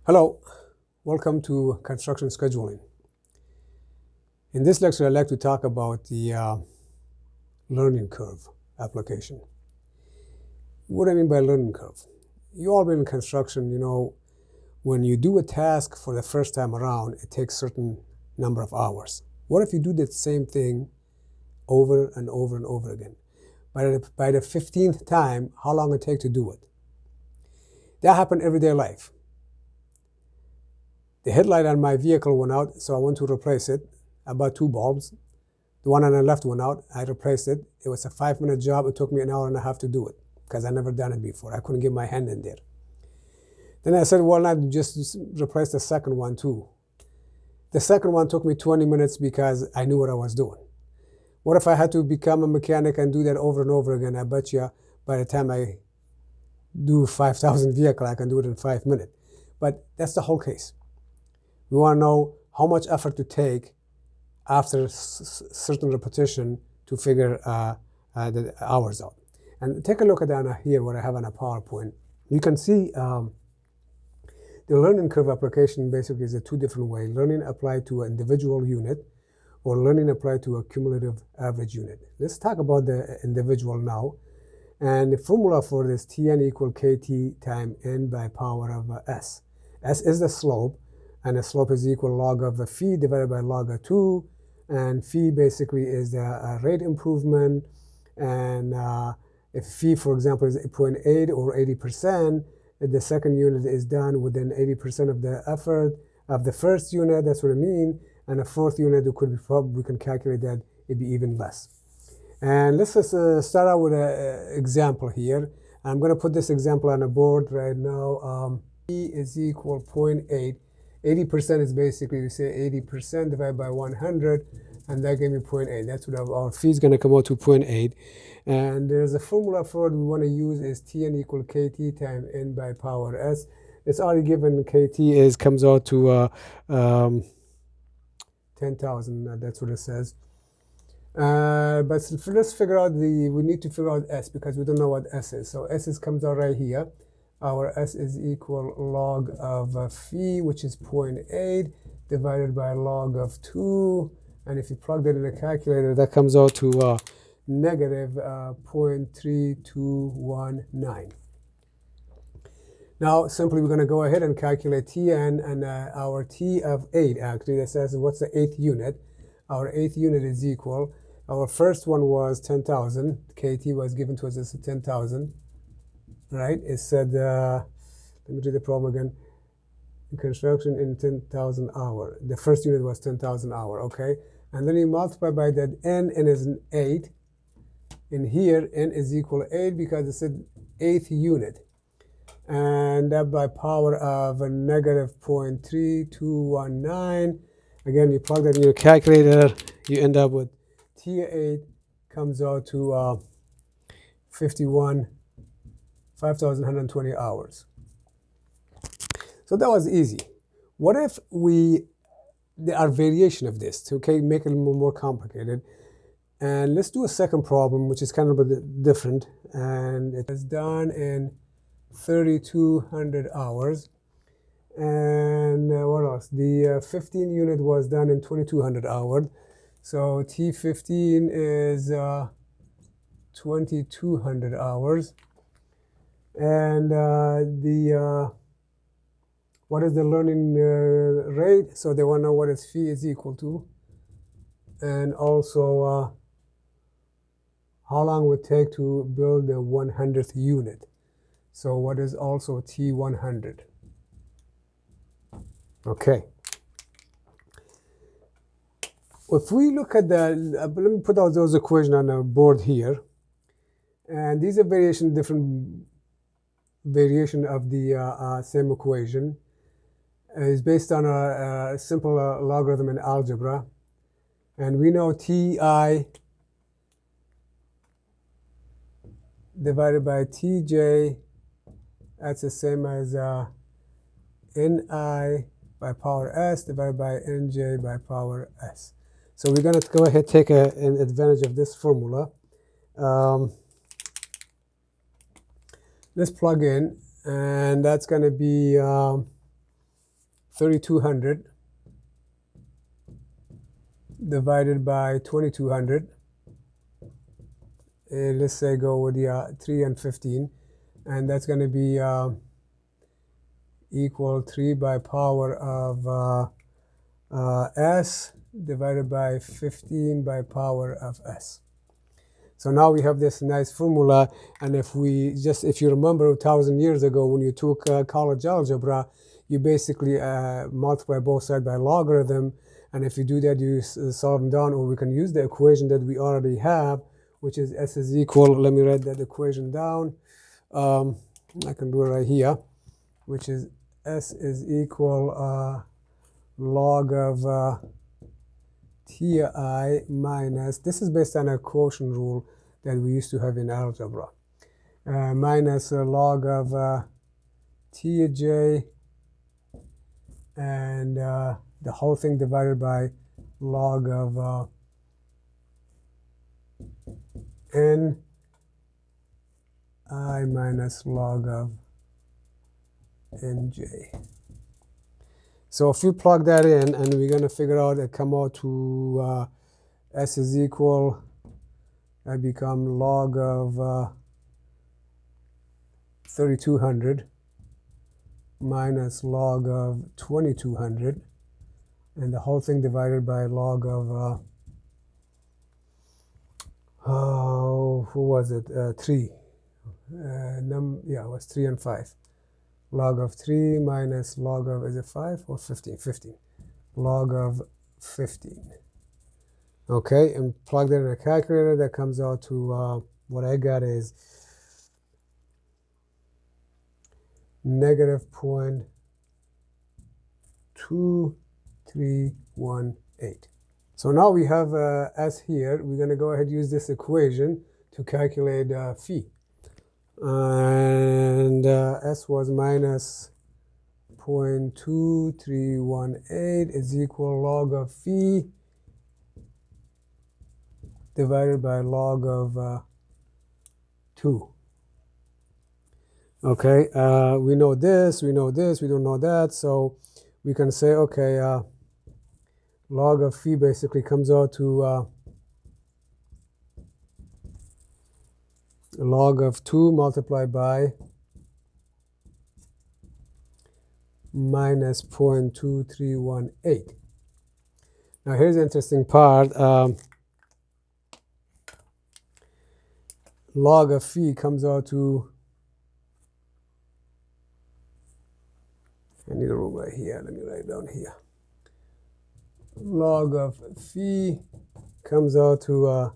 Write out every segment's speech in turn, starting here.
Hello, welcome to Construction Scheduling. In this lecture, I'd like to talk about the learning curve application. What do I mean by learning curve? You all been in construction, when you do a task for the first time around, it takes a certain number of hours. What if you do the same thing over and over and over again? By the 15th time, how long it take to do it? That happened in everyday life. The headlight on my vehicle went out, so I went to replace it. I bought 2 bulbs. The one on the left went out. I replaced it. It was a 5-minute job. It took me an hour and a half to do it because I never done it before. I couldn't get my hand in there. Then I said, well, not just replace the second one too. The second one took me 20 minutes because I knew what I was doing. What if I had to become a mechanic and do that over and over again? I bet you by the time I do 5,000 vehicle, I can do it in 5 minutes. But that's the whole case. We want to know how much effort to take after certain repetition to figure the hours out. And take a look at that here, what I have on a PowerPoint. You can see the learning curve application basically is a 2 different ways. Learning applied to an individual unit or learning applied to a cumulative average unit. Let's talk about the individual now. And the formula for this, Tn equal Kt times n by power of s. S is the slope, and the slope is equal log of the phi divided by log of 2. And phi basically is the rate improvement. And if phi, for example, is 0.8 or 80%, the second unit is done within 80% of the effort of the first unit. That's what I mean. And the fourth unit, we can calculate that it'd be even less. And let's just start out with an example here. I'm going to put this example on the board right now. Phi is equal 0.8. 80% is basically, we say 80% divided by 100, and that gave me 0.8. That's what our phi is going to come out to 0.8. And there's a formula for it we want to use is Tn equal Kt times n by power s. It's already given. Kt comes out to 10,000. That's what it says. But let's figure out we need to figure out s because we don't know what s is. So s comes out right here. Our s is equal log of phi, which is 0.8, divided by log of 2. And if you plug that in a calculator, that comes out to negative 0.3219. Now, simply, we're going to go ahead and calculate Tn, and our T of 8, actually, that says what's the 8th unit. Our 8th unit is equal. Our first one was 10,000. Kt was given to us as 10,000. Right? It said, let me read the problem again. Construction in 10,000 hour. The first unit was 10,000 hour, okay? And then you multiply by that n is an 8. In here, n is equal to 8 because it said 8th unit. And that by power of a negative 0.3219. Again, you plug that in your calculator, you end up with T8 comes out to 5,120 hours. So that was easy. What if there are variation of this to make it a little more complicated? And let's do a second problem, which is kind of a bit different. And it is done in 3,200 hours. And what else? The 15 unit was done in 2,200 hours. So T15 is 2,200 hours. And what is the learning rate? So they want to know what its phi is equal to. And also how long would it take to build the 100th unit. So what is also T100? Okay. If we look at let me put out those equations on the board here. And these are different variation of the same equation. It's based on a simple logarithm in algebra. And we know Ti divided by Tj, that's the same as Ni by power s divided by Nj by power s. So we're going to go ahead and take an advantage of this formula. Let's plug in, and that's going to be 3200 divided by 2200. Let's say go with the 3 and 15, and that's going to be equal 3 by power of s divided by 15 by power of s. So now we have this nice formula, and if you remember 1,000 years ago when you took college algebra, you basically multiply both sides by logarithm, and if you do that, you solve them down, or we can use the equation that we already have, which is s is equal, let me write that equation down. I can do it right here, which is s is equal log of ti minus, this is based on a quotient rule that we used to have in algebra, minus log of tj, and the whole thing divided by log of n I minus log of nj. So if we plug that in, and we're going to figure out it come out to s is equal, I become log of 3200 minus log of 2200, and the whole thing divided by log of who was it? 3. Yeah, it was 3 and 5. Log of 3 minus log of, is it 5 or 15? 15. Log of 15. Okay, and plug that in a calculator. That comes out to, what I got is negative 0.2318. So now we have s here. We're going to go ahead and use this equation to calculate phi. And s was minus 0.2318 is equal log of phi divided by log of 2. Okay, we know this, we don't know that, so we can say, okay, log of phi basically comes out to log of 2 multiplied by minus 0.2318. Now here's the interesting part. Log of phi comes out to, I need a room right here, let me write it down here. Log of phi comes out to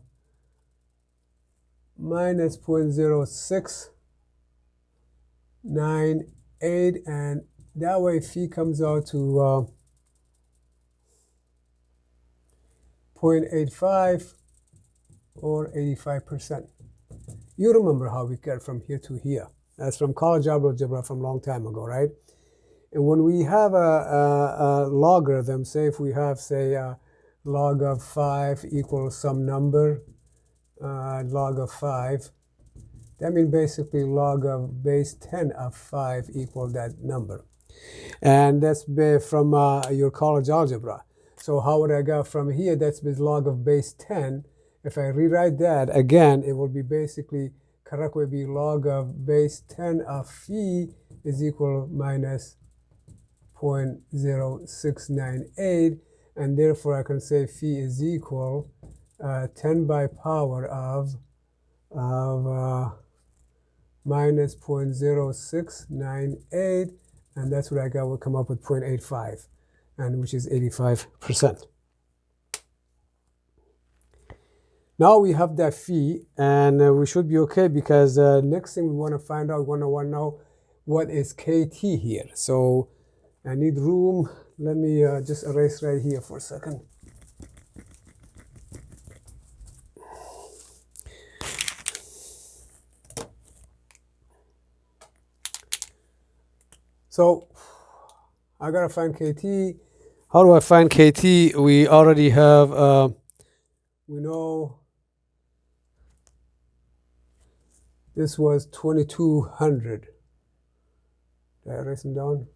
minus 0.0698, and that way phi comes out to 0.85 or 85%. You remember how we get from here to here. That's from college algebra from a long time ago, right? And when we have a logarithm, say if we have, say, log of 5 equals some number, log of 5, that means basically log of base 10 of 5 equal that number. And that's from your college algebra. So how would I go from here? That's with log of base 10. If I rewrite that, again, it will be basically, correct would be log of base 10 of phi is equal minus 0.0698. And therefore, I can say phi is equal 10 by power of minus 0.0698. And that's what I got, will come up with 0.85, and which is 85%. Now we have that phi, and we should be okay, because next thing we want to find out, we want to know what is kt here. So I need room. Let me just erase right here for a second. So I gotta find kt. How do I find kt? We already have, we know this was 2200. Did I erase them down?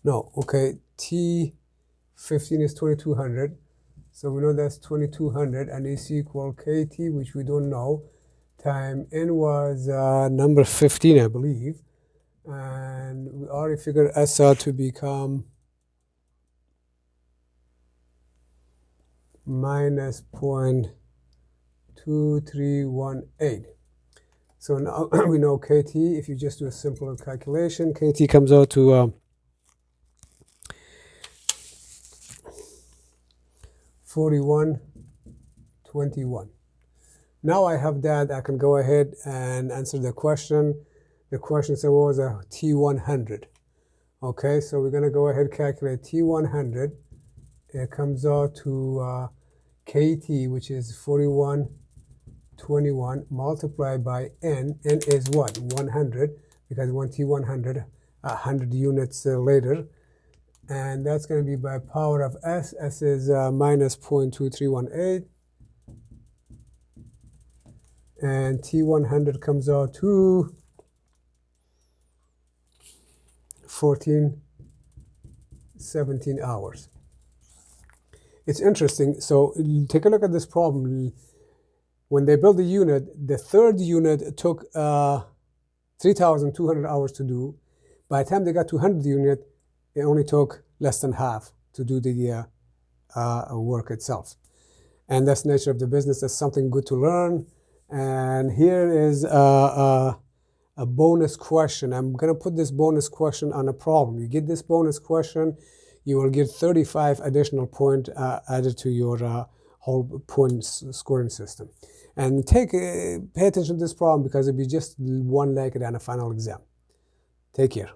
No, okay, T15 is 2200. So we know that's 2200 and is equal KT, which we don't know, time N was number 15, I believe. And we already figured S out to become minus 0.2318. So now we know KT. If you just do a simpler calculation, KT comes out to 4121. Now I have that, I can go ahead and answer the question. The question said what was a T100. Okay, so we're going to go ahead and calculate T100. It comes out to KT, which is 4121 multiplied by N. N is what? 100, because 1 T100, 100 units later. And that's going to be by power of S. S is minus 0.2318. And T100 comes out to 17 hours. It's interesting. So take a look at this problem. When they built the unit, the third unit took 3,200 hours to do. By the time they got to 100 unit, it only took less than half to do the work itself. And that's the nature of the business. That's something good to learn. And here is a bonus question. I'm going to put this bonus question on a problem. You get this bonus question, you will get 35 additional points added to your whole point scoring system. And pay attention to this problem because it'll be just one like it on a final exam. Take care.